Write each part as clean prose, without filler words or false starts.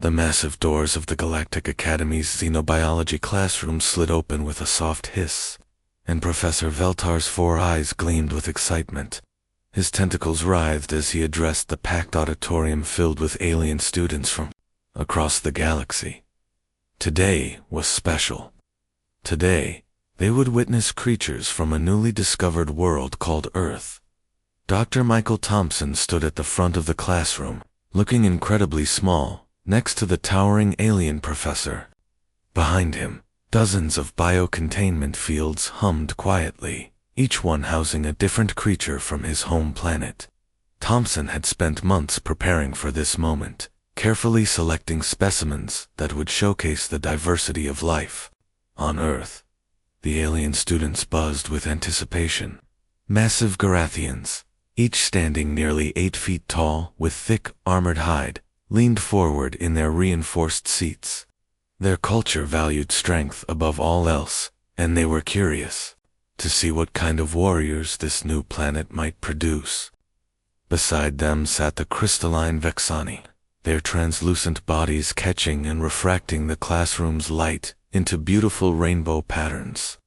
The massive doors of the Galactic Academy's xenobiology classroom slid open with a soft hiss, and Professor Veltar's 4 eyes gleamed with excitement. His tentacles writhed as he addressed the packed auditorium filled with alien students from across the galaxy. Today was special. Today, they would witness creatures from a newly discovered world called Earth. Dr. Michael Thompson stood at the front of the classroom, looking incredibly small, next to the towering alien professor. Behind him, dozens of biocontainment fields hummed quietly, each one housing a different creature from his home planet. Thompson had spent months preparing for this moment, carefully selecting specimens that would showcase the diversity of life on Earth. The alien students buzzed with anticipation. Massive Garathians, each standing nearly 8 feet tall with thick, armored hide, leaned forward in their reinforced seats. Their culture valued strength above all else, and they were curious to see what kind of warriors this new planet might produce. Beside them sat the crystalline Vexani, their translucent bodies catching and refracting the classroom's light into beautiful rainbow patterns.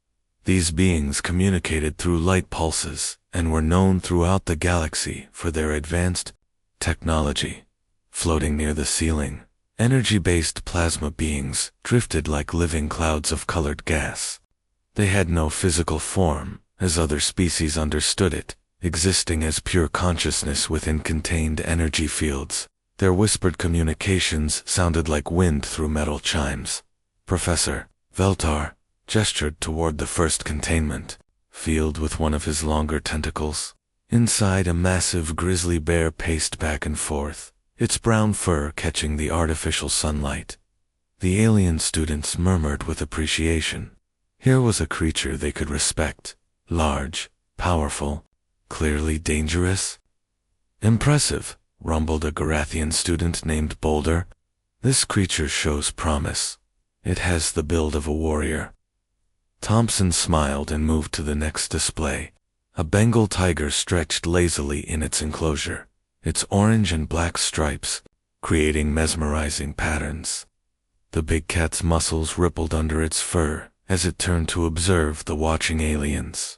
These beings communicated through light pulses and were known throughout the galaxy for their advanced technology. Floating near the ceiling, energy-based plasma beings drifted like living clouds of colored gas. They had no physical form, as other species understood it, existing as pure consciousness within contained energy fields. Their whispered communications sounded like wind through metal chimes. Professor Veltar gestured toward the first containment field with one of his longer tentacles. Inside, a massive grizzly bear paced back and forth, its brown fur catching the artificial sunlight. The alien students murmured with appreciation. Here was a creature they could respect, large, powerful, clearly dangerous. Impressive, rumbled a Garathian student named Boulder. This creature shows promise. It has the build of a warrior. Thompson smiled and moved to the next display. A Bengal tiger stretched lazily in its enclosure, its orange and black stripes creating mesmerizing patterns. The big cat's muscles rippled under its fur as it turned to observe the watching aliens.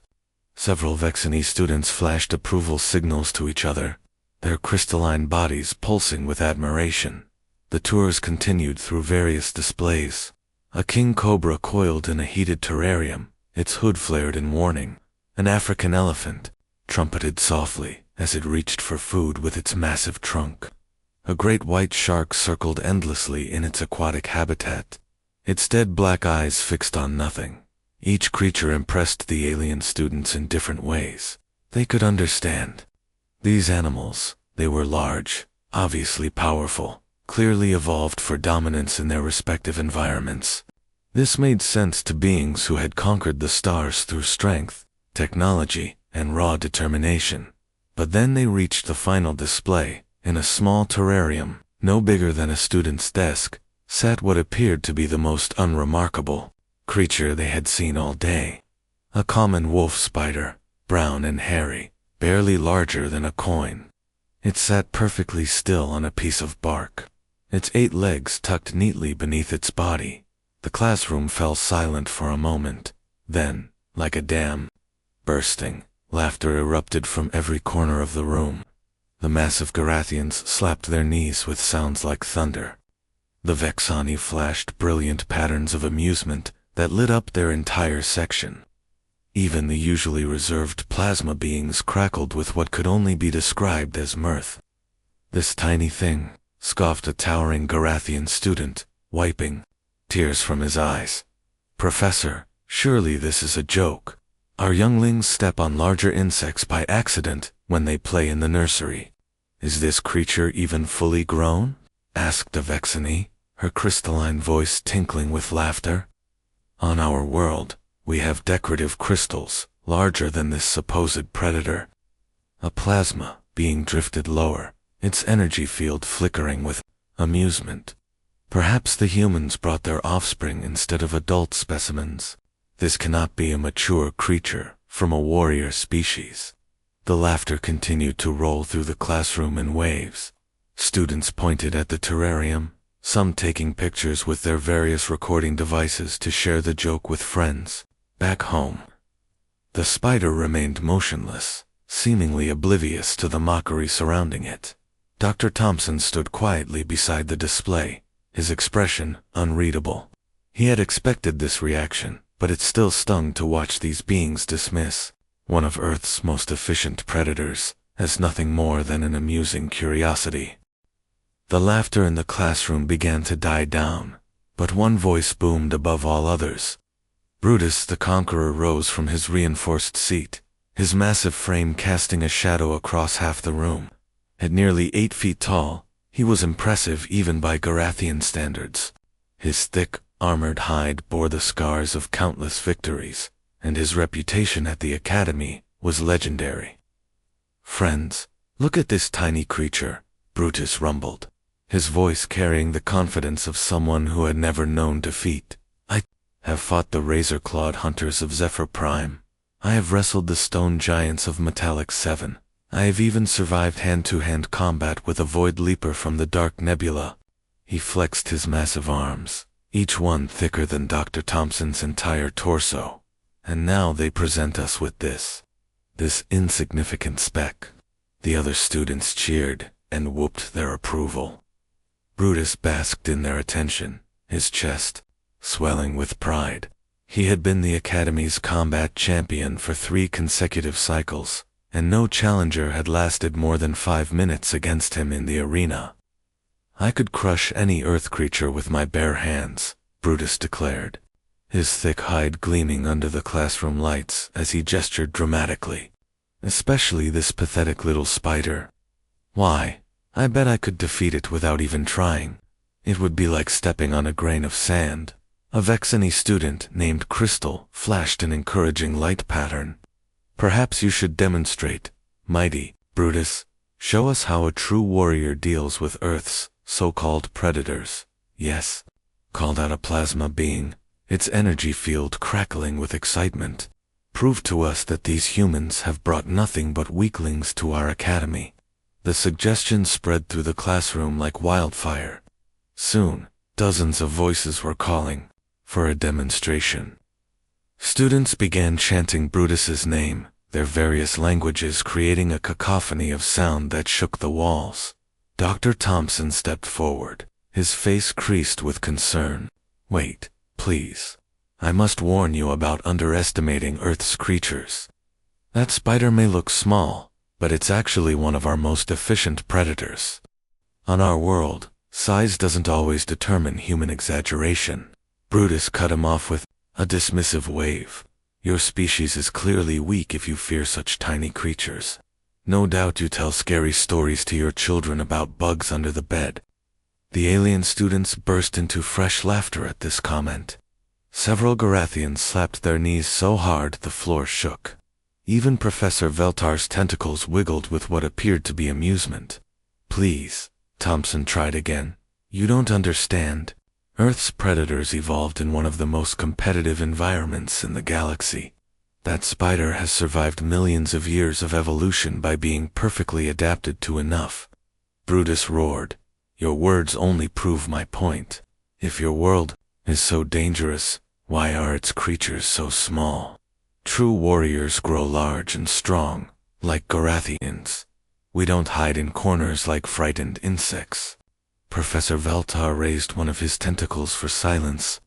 Several Vexani students flashed approval signals to each other, their crystalline bodies pulsing with admiration. The tours continued through various displays. A king cobra coiled in a heated terrarium, its hood flared in warning. An African elephant trumpeted softly as it reached for food with its massive trunk. A great white shark circled endlessly in its aquatic habitat, its dead black eyes fixed on nothing. Each creature impressed the alien students in different ways. They could understand. These animals, they were large, obviously powerful, clearly evolved for dominance in their respective environments. This made sense to beings who had conquered the stars through strength, technology, and raw determination. But then they reached the final display. In a small terrarium, no bigger than a student's desk, sat what appeared to be the most unremarkable creature they had seen all day. A common wolf spider, brown and hairy, barely larger than a coin. It sat perfectly still on a piece of bark, its 8 legs tucked neatly beneath its body. The classroom fell silent for a moment. Then, like a dam bursting, laughter erupted from every corner of the room. The massive Garathians slapped their knees with sounds like thunder. The Vexani flashed brilliant patterns of amusement that lit up their entire section. Even the usually reserved plasma beings crackled with what could only be described as mirth. "This tiny thing," scoffed a towering Garathian student, wiping tears from his eyes. "Professor, surely this is a joke. Our younglings step on larger insects by accident when they play in the nursery. Is this creature even fully grown?" asked a Vexani, her crystalline voice tinkling with laughter. "On our world, we have decorative crystals larger than this supposed predator." A plasma being drifted lower, its energy field flickering with amusement. Perhaps the humans brought their offspring instead of adult specimens. This cannot be a mature creature from a warrior species. The laughter continued to roll through the classroom in waves. Students pointed at the terrarium, some taking pictures with their various recording devices to share the joke with friends. Back home, the spider remained motionless, seemingly oblivious to the mockery surrounding it. Dr. Thompson stood quietly beside the display, his expression unreadable. He had expected this reaction, but it still stung to watch these beings dismiss one of Earth's most efficient predators as nothing more than an amusing curiosity. The laughter in the classroom began to die down, but one voice boomed above all others. Brutus the Conqueror rose from his reinforced seat, his massive frame casting a shadow across half the room. At nearly 8 feet tall, he was impressive even by Garathian standards. His thick, armored hide bore the scars of countless victories, and his reputation at the Academy was legendary. "Friends, look at this tiny creature," Brutus rumbled, his voice carrying the confidence of someone who had never known defeat. "I have fought the razor-clawed hunters of Zephyr Prime. I have wrestled the stone giants of Metallic 7. I have even survived hand-to-hand combat with a Void Leaper from the Dark Nebula." He flexed his massive arms, each one thicker than Dr. Thompson's entire torso. "And now they present us with this insignificant speck." The other students cheered and whooped their approval. Brutus basked in their attention, his chest swelling with pride. He had been the Academy's combat champion for 3 consecutive cycles, and no challenger had lasted more than 5 minutes against him in the arena. "I could crush any Earth creature with my bare hands," Brutus declared, his thick hide gleaming under the classroom lights as he gestured dramatically. "Especially this pathetic little spider. Why, I bet I could defeat it without even trying. It would be like stepping on a grain of sand." A Vexeni student named Crystal flashed an encouraging light pattern. "Perhaps you should demonstrate, mighty Brutus. Show us how a true warrior deals with Earth's so-called predators." "Yes," called out a plasma being, its energy field crackling with excitement. "Prove to us that these humans have brought nothing but weaklings to our academy." The suggestion spread through the classroom like wildfire. Soon, dozens of voices were calling for a demonstration. Students began chanting Brutus's name, their various languages creating a cacophony of sound that shook the walls. Dr. Thompson stepped forward, his face creased with concern. "Wait, please. I must warn you about underestimating Earth's creatures. That spider may look small, but it's actually one of our most efficient predators. On our world, size doesn't always determine human exaggeration." Brutus cut him off with a dismissive wave. "Your species is clearly weak if you fear such tiny creatures. No doubt you tell scary stories to your children about bugs under the bed." The alien students burst into fresh laughter at this comment. Several Garathians slapped their knees so hard the floor shook. Even Professor Veltar's tentacles wiggled with what appeared to be amusement. "Please," Thompson tried again. "You don't understand. Earth's predators evolved in one of the most competitive environments in the galaxy. That spider has survived millions of years of evolution by being perfectly adapted to enough." Brutus roared. "Your words only prove my point. If your world is so dangerous, why are its creatures so small? True warriors grow large and strong, like Garathians. We don't hide in corners like frightened insects." Professor Veltar raised one of his tentacles for silence.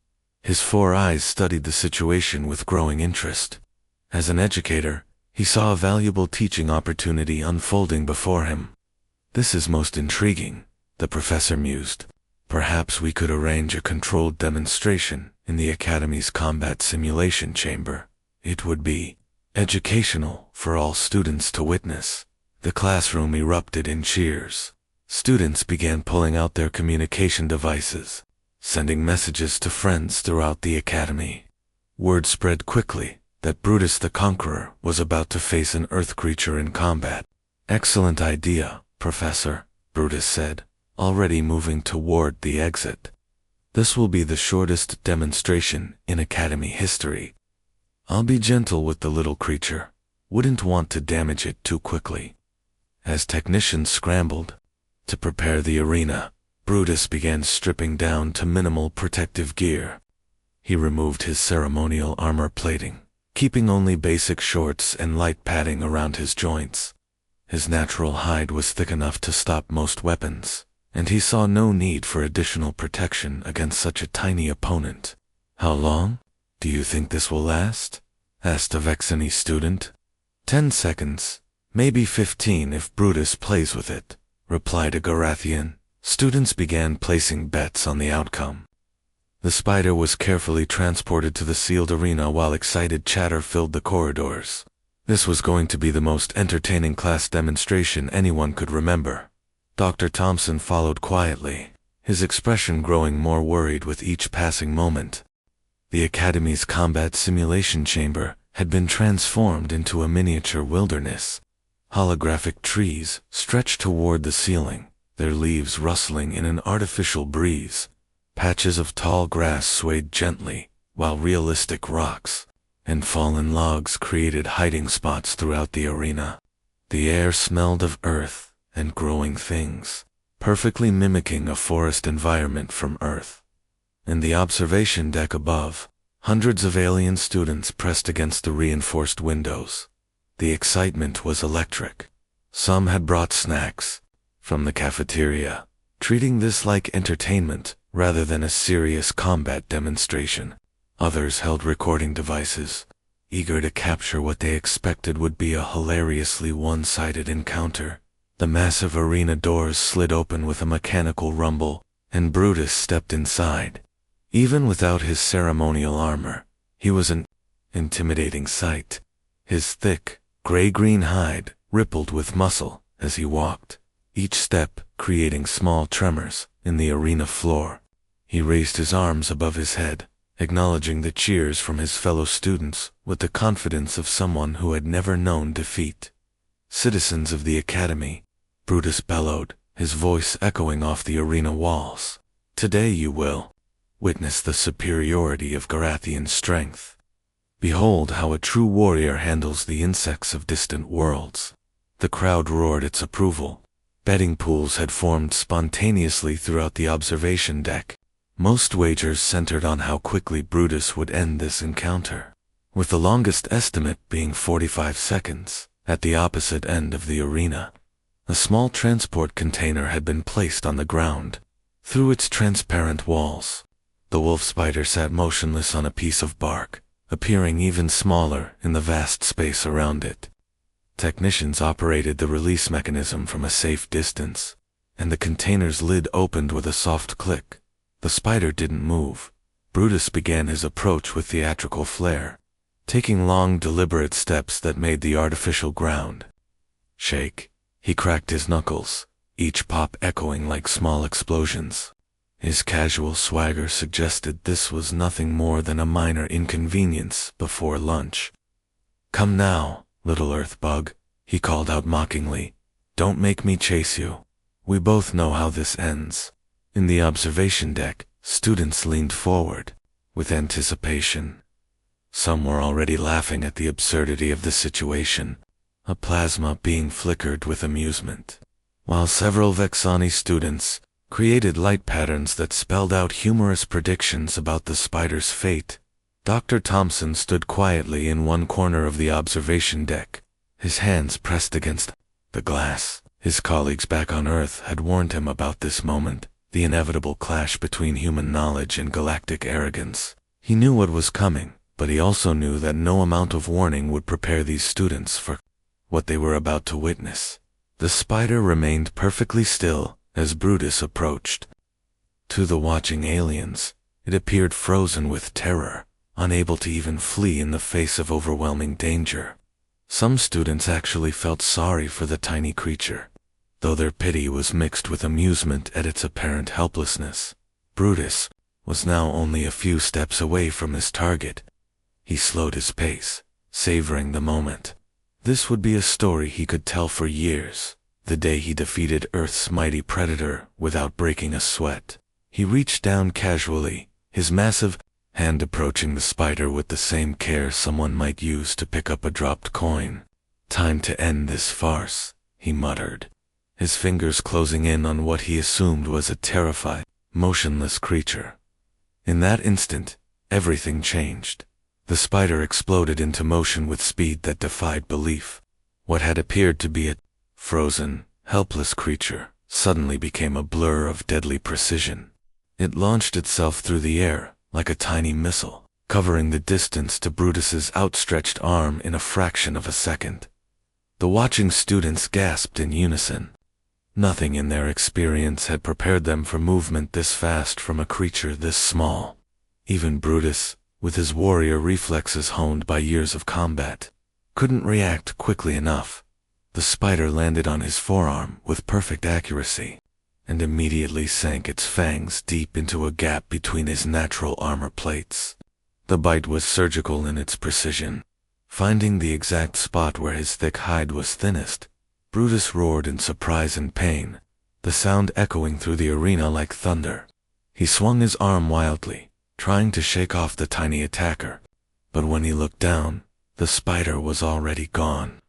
His 4 eyes studied the situation with growing interest. As an educator, he saw a valuable teaching opportunity unfolding before him. "This is most intriguing," the professor mused. "Perhaps we could arrange a controlled demonstration in the Academy's combat simulation chamber. It would be educational for all students to witness." The classroom erupted in cheers. Students began pulling out their communication devices, sending messages to friends throughout the Academy. Word spread quickly that Brutus the Conqueror was about to face an Earth creature in combat. "Excellent idea, Professor," Brutus said, already moving toward the exit. "This will be the shortest demonstration in Academy history. I'll be gentle with the little creature. Wouldn't want to damage it too quickly." As technicians scrambled to prepare the arena, Brutus began stripping down to minimal protective gear. He removed his ceremonial armor plating, keeping only basic shorts and light padding around his joints. His natural hide was thick enough to stop most weapons, and he saw no need for additional protection against such a tiny opponent. "How long do you think this will last?" asked a Vexeni student. 10 seconds, maybe 15 if Brutus plays with it, replied a Garathian. Students began placing bets on the outcome. The spider was carefully transported to the sealed arena while excited chatter filled the corridors. This was going to be the most entertaining class demonstration anyone could remember. Dr. Thompson followed quietly, his expression growing more worried with each passing moment. The Academy's combat simulation chamber had been transformed into a miniature wilderness. Holographic trees stretched toward the ceiling, their leaves rustling in an artificial breeze. Patches of tall grass swayed gently, while realistic rocks and fallen logs created hiding spots throughout the arena. The air smelled of earth and growing things, perfectly mimicking a forest environment from Earth. In the observation deck above, hundreds of alien students pressed against the reinforced windows. The excitement was electric. Some had brought snacks from the cafeteria, treating this like entertainment rather than a serious combat demonstration. Others held recording devices, eager to capture what they expected would be a hilariously one-sided encounter. The massive arena doors slid open with a mechanical rumble, and Brutus stepped inside. Even without his ceremonial armor, he was an intimidating sight. His thick, gray-green hide rippled with muscle as he walked, each step creating small tremors in the arena floor. He raised his arms above his head, acknowledging the cheers from his fellow students with the confidence of someone who had never known defeat. "Citizens of the Academy," Brutus bellowed, his voice echoing off the arena walls. "Today you will witness the superiority of Garathian strength. Behold how a true warrior handles the insects of distant worlds." The crowd roared its approval. Betting pools had formed spontaneously throughout the observation deck. Most wagers centered on how quickly Brutus would end this encounter, with the longest estimate being 45 seconds. At the opposite end of the arena, a small transport container had been placed on the ground. Through its transparent walls, the wolf spider sat motionless on a piece of bark, appearing even smaller in the vast space around it. Technicians operated the release mechanism from a safe distance, and the container's lid opened with a soft click. The spider didn't move. Brutus began his approach with theatrical flair, taking long, deliberate steps that made the artificial ground shake. He cracked his knuckles, each pop echoing like small explosions. His casual swagger suggested this was nothing more than a minor inconvenience before lunch. "Come now, little earth bug," he called out mockingly. "Don't make me chase you. We both know how this ends." In the observation deck, students leaned forward with anticipation. Some were already laughing at the absurdity of the situation, a plasma being flickered with amusement, while several Vexani students created light patterns that spelled out humorous predictions about the spider's fate. Dr. Thompson stood quietly in one corner of the observation deck, his hands pressed against the glass. His colleagues back on Earth had warned him about this moment, the inevitable clash between human knowledge and galactic arrogance. He knew what was coming, but he also knew that no amount of warning would prepare these students for what they were about to witness. The spider remained perfectly still as Brutus approached. To the watching aliens, it appeared frozen with terror, unable to even flee in the face of overwhelming danger. Some students actually felt sorry for the tiny creature, though their pity was mixed with amusement at its apparent helplessness. Brutus was now only a few steps away from his target. He slowed his pace, savoring the moment. This would be a story he could tell for years, the day he defeated Earth's mighty predator without breaking a sweat. He reached down casually, his massive hand approaching the spider with the same care someone might use to pick up a dropped coin. "Time to end this farce," he muttered, his fingers closing in on what he assumed was a terrified, motionless creature. In that instant, everything changed. The spider exploded into motion with speed that defied belief. What had appeared to be a frozen, helpless creature suddenly became a blur of deadly precision. It launched itself through the air like a tiny missile, covering the distance to Brutus's outstretched arm in a fraction of a second. The watching students gasped in unison. Nothing in their experience had prepared them for movement this fast from a creature this small. Even Brutus, with his warrior reflexes honed by years of combat, couldn't react quickly enough. The spider landed on his forearm with perfect accuracy, and immediately sank its fangs deep into a gap between his natural armor plates. The bite was surgical in its precision. Finding the exact spot where his thick hide was thinnest, Brutus roared in surprise and pain, the sound echoing through the arena like thunder. He swung his arm wildly, trying to shake off the tiny attacker, but when he looked down, the spider was already gone.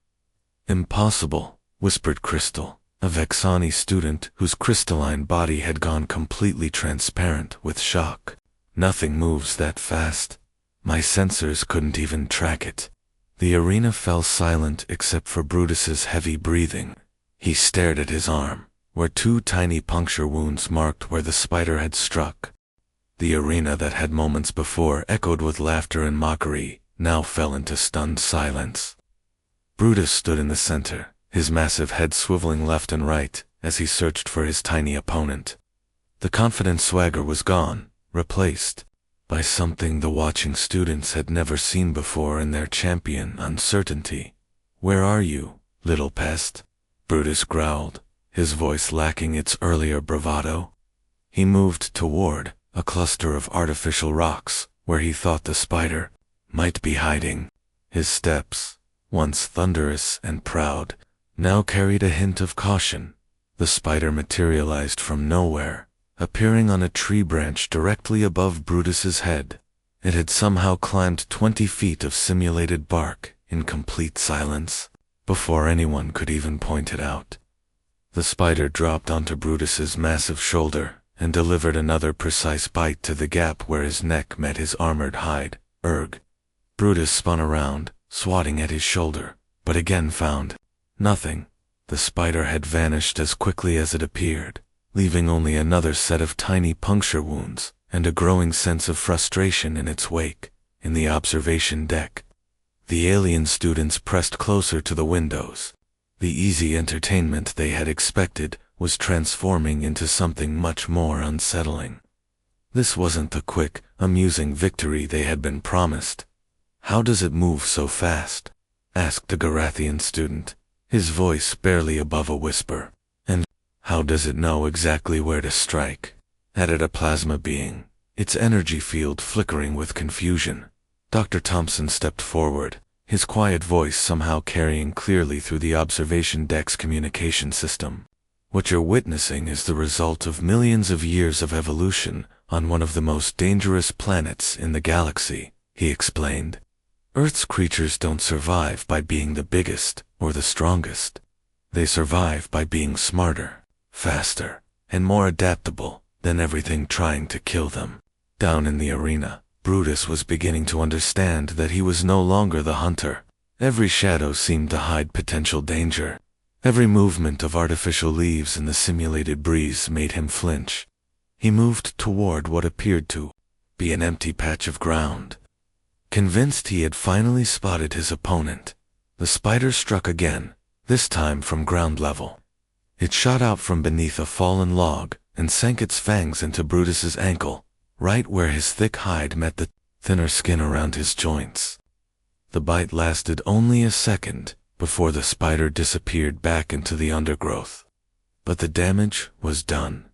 "Impossible," whispered Crystal, a Vexani student whose crystalline body had gone completely transparent with shock. "Nothing moves that fast. My sensors couldn't even track it." The arena fell silent except for Brutus's heavy breathing. He stared at his arm, where two tiny puncture wounds marked where the spider had struck. The arena that had moments before echoed with laughter and mockery now fell into stunned silence. Brutus stood in the center, his massive head swiveling left and right as he searched for his tiny opponent. The confident swagger was gone, replaced by something the watching students had never seen before in their champion: uncertainty. "Where are you, little pest?" Brutus growled, his voice lacking its earlier bravado. He moved toward a cluster of artificial rocks where he thought the spider might be hiding. His steps, once thunderous and proud, now carried a hint of caution. The spider materialized from nowhere, appearing on a tree branch directly above Brutus's head. It had somehow climbed 20 feet of simulated bark in complete silence, before anyone could even point it out. The spider dropped onto Brutus's massive shoulder and delivered another precise bite to the gap where his neck met his armored hide. Erg. Brutus spun around, swatting at his shoulder, but again found nothing. The spider had vanished as quickly as it appeared, leaving only another set of tiny puncture wounds and a growing sense of frustration in its wake. In the observation deck, the alien students pressed closer to the windows. The easy entertainment they had expected was transforming into something much more unsettling. This wasn't the quick, amusing victory they had been promised. "How does it move so fast?" asked a Garathian student, his voice barely above a whisper. "And how does it know exactly where to strike?" added a plasma being, its energy field flickering with confusion. Dr. Thompson stepped forward, his quiet voice somehow carrying clearly through the observation deck's communication system. "What you're witnessing is the result of millions of years of evolution on one of the most dangerous planets in the galaxy," he explained. "Earth's creatures don't survive by being the biggest or the strongest. They survive by being smarter, faster, and more adaptable than everything trying to kill them." Down in the arena, Brutus was beginning to understand that he was no longer the hunter. Every shadow seemed to hide potential danger. Every movement of artificial leaves in the simulated breeze made him flinch. He moved toward what appeared to be an empty patch of ground. Convinced he had finally spotted his opponent, the spider struck again, this time from ground level. It shot out from beneath a fallen log and sank its fangs into Brutus's ankle, right where his thick hide met the thinner skin around his joints. The bite lasted only a second before the spider disappeared back into the undergrowth. But the damage was done.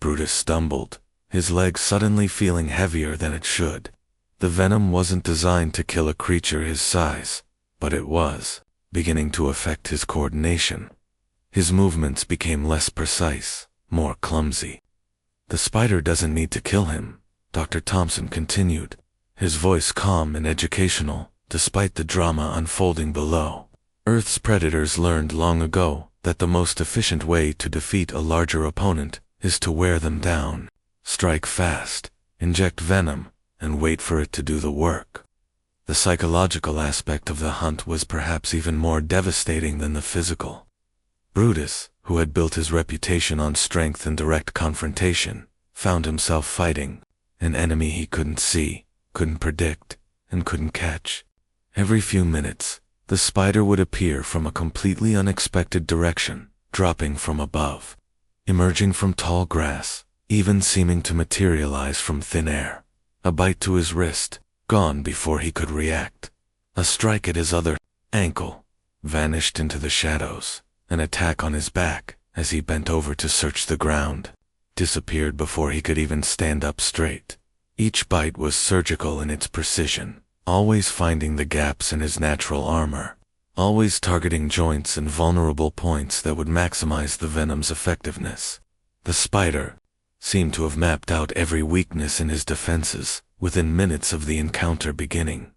Brutus stumbled, his leg suddenly feeling heavier than it should. The venom wasn't designed to kill a creature his size, but it was beginning to affect his coordination. His movements became less precise, more clumsy. "The spider doesn't need to kill him," Dr. Thompson continued, his voice calm and educational, despite the drama unfolding below. "Earth's predators learned long ago that the most efficient way to defeat a larger opponent is to wear them down. Strike fast, inject venom, and wait for it to do the work. The psychological aspect of the hunt was perhaps even more devastating than the physical. Brutus, who had built his reputation on strength and direct confrontation, found himself fighting an enemy he couldn't see, couldn't predict, and couldn't catch. Every few minutes, the spider would appear from a completely unexpected direction, dropping from above, emerging from tall grass, even seeming to materialize from thin air. A bite to his wrist, gone before he could react. A strike at his other ankle, vanished into the shadows. An attack on his back, as he bent over to search the ground, disappeared before he could even stand up straight. Each bite was surgical in its precision, always finding the gaps in his natural armor, always targeting joints and vulnerable points that would maximize the venom's effectiveness. The spider seemed to have mapped out every weakness in his defenses within minutes of the encounter beginning.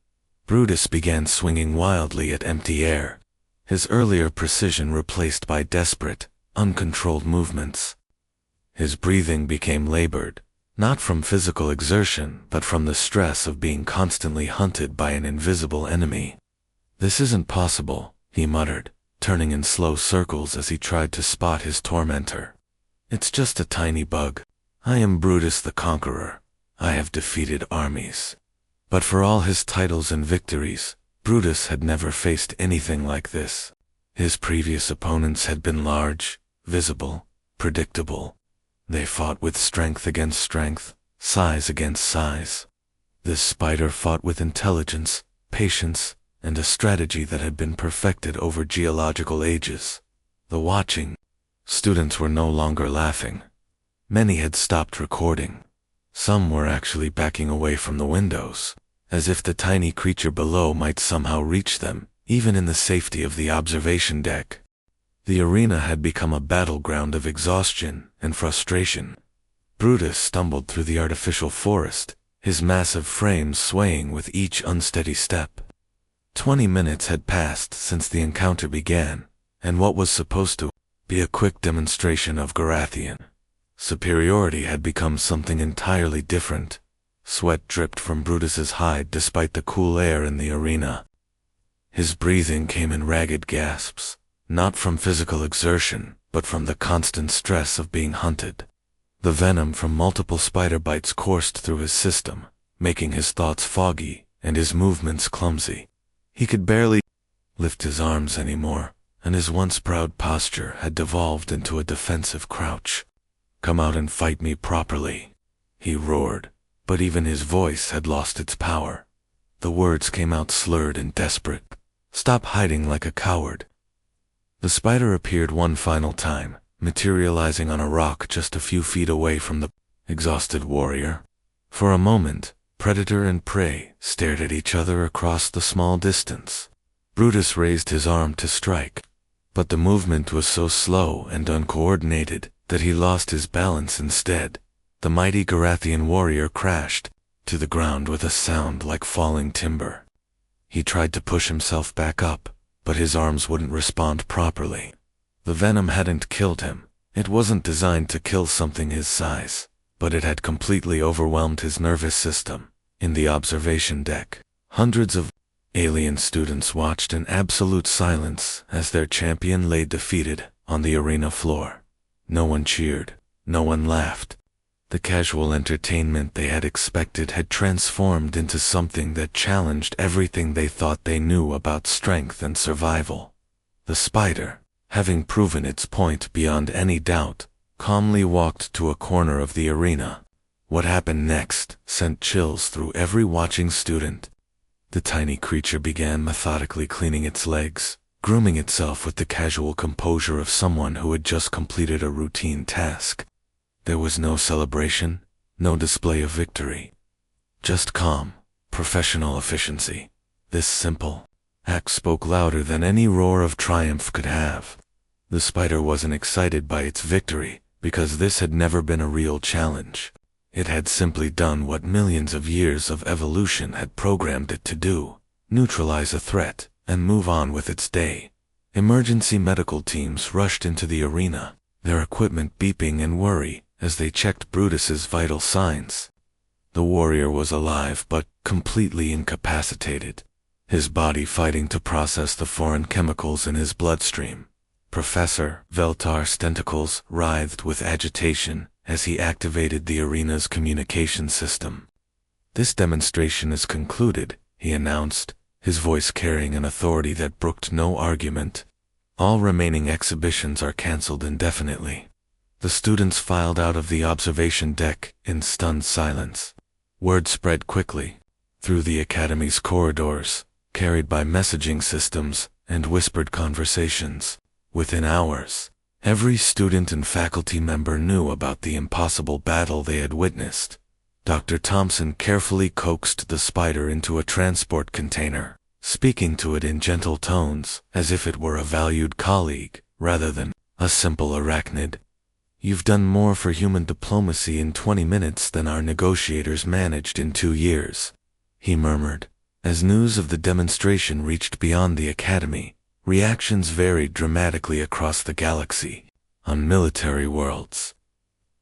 Brutus began swinging wildly at empty air, his earlier precision replaced by desperate, uncontrolled movements. His breathing became labored, not from physical exertion but from the stress of being constantly hunted by an invisible enemy. "This isn't possible," he muttered, turning in slow circles as he tried to spot his tormentor. "It's just a tiny bug. I am Brutus the Conqueror. I have defeated armies." But for all his titles and victories, Brutus had never faced anything like this. His previous opponents had been large, visible, predictable. They fought with strength against strength, size against size. This spider fought with intelligence, patience, and a strategy that had been perfected over geological ages. The watching students were no longer laughing. Many had stopped recording. Some were actually backing away from the windows, as if the tiny creature below might somehow reach them, even in the safety of the observation deck. The arena had become a battleground of exhaustion and frustration. Brutus stumbled through the artificial forest, his massive frame swaying with each unsteady step. 20 minutes had passed since the encounter began, and what was supposed to be a quick demonstration of Garathian superiority had become something entirely different. Sweat dripped from Brutus's hide despite the cool air in the arena. His breathing came in ragged gasps, not from physical exertion, but from the constant stress of being hunted. The venom from multiple spider bites coursed through his system, making his thoughts foggy and his movements clumsy. He could barely lift his arms anymore, and his once proud posture had devolved into a defensive crouch. "Come out and fight me properly," he roared, but even his voice had lost its power. The words came out slurred and desperate. "Stop hiding like a coward." The spider appeared one final time, materializing on a rock just a few feet away from the exhausted warrior. For a moment, predator and prey stared at each other across the small distance. Brutus raised his arm to strike, but the movement was so slow and uncoordinated that he lost his balance instead. The mighty Garathian warrior crashed to the ground with a sound like falling timber. He tried to push himself back up, but his arms wouldn't respond properly. The venom hadn't killed him. It wasn't designed to kill something his size, but it had completely overwhelmed his nervous system. In the observation deck, hundreds of alien students watched in absolute silence as their champion lay defeated on the arena floor. No one cheered, no one laughed. The casual entertainment they had expected had transformed into something that challenged everything they thought they knew about strength and survival. The spider, having proven its point beyond any doubt, calmly walked to a corner of the arena. What happened next sent chills through every watching student. The tiny creature began methodically cleaning its legs, grooming itself with the casual composure of someone who had just completed a routine task. There was no celebration, no display of victory. Just calm, professional efficiency. This simple act spoke louder than any roar of triumph could have. The spider wasn't excited by its victory, because this had never been a real challenge. It had simply done what millions of years of evolution had programmed it to do: neutralize a threat and move on with its day. Emergency medical teams rushed into the arena, their equipment beeping in worry as they checked Brutus's vital signs. The warrior was alive but completely incapacitated, his body fighting to process the foreign chemicals in his bloodstream. Professor Veltar's tentacles writhed with agitation as he activated the arena's communication system. "This demonstration is concluded," he announced, his voice carrying an authority that brooked no argument. "All remaining exhibitions are cancelled indefinitely." The students filed out of the observation deck in stunned silence. Word spread quickly through the academy's corridors, carried by messaging systems and whispered conversations. Within hours, every student and faculty member knew about the impossible battle they had witnessed. Dr. Thompson carefully coaxed the spider into a transport container, speaking to it in gentle tones, as if it were a valued colleague, rather than a simple arachnid. "You've done more for human diplomacy in 20 minutes than our negotiators managed in 2 years, he murmured. As news of the demonstration reached beyond the academy, reactions varied dramatically across the galaxy. On military worlds,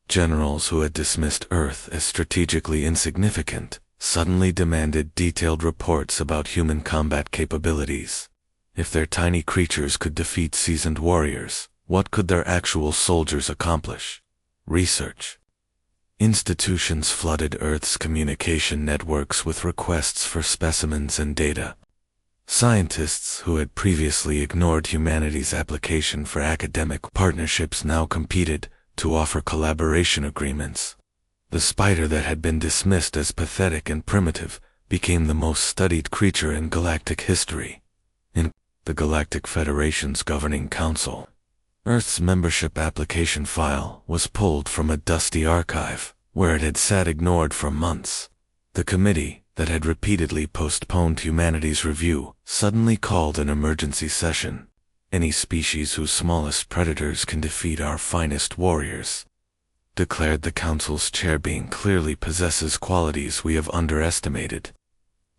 generals who had dismissed Earth as strategically insignificant suddenly demanded detailed reports about human combat capabilities. If their tiny creatures could defeat seasoned warriors, what could their actual soldiers accomplish? Research. Institutions flooded Earth's communication networks with requests for specimens and data. Scientists who had previously ignored humanity's application for academic partnerships now competed to offer collaboration agreements. The spider that had been dismissed as pathetic and primitive became the most studied creature in galactic history. In the Galactic Federation's governing council, Earth's membership application file was pulled from a dusty archive, where it had sat ignored for months. The committee, that had repeatedly postponed humanity's review, suddenly called an emergency session. "Any species whose smallest predators can defeat our finest warriors," declared the council's chair, "being clearly possesses qualities we have underestimated."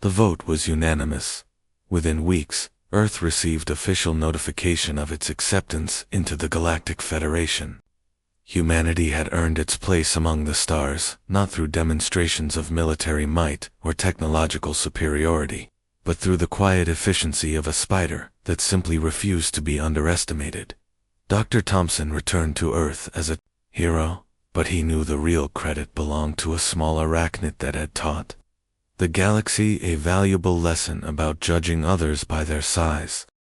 The vote was unanimous. Within weeks, Earth received official notification of its acceptance into the Galactic Federation. Humanity had earned its place among the stars, not through demonstrations of military might or technological superiority, but through the quiet efficiency of a spider that simply refused to be underestimated. Dr. Thompson returned to Earth as a hero, but he knew the real credit belonged to a small arachnid that had taught the galaxy a valuable lesson about judging others by their size.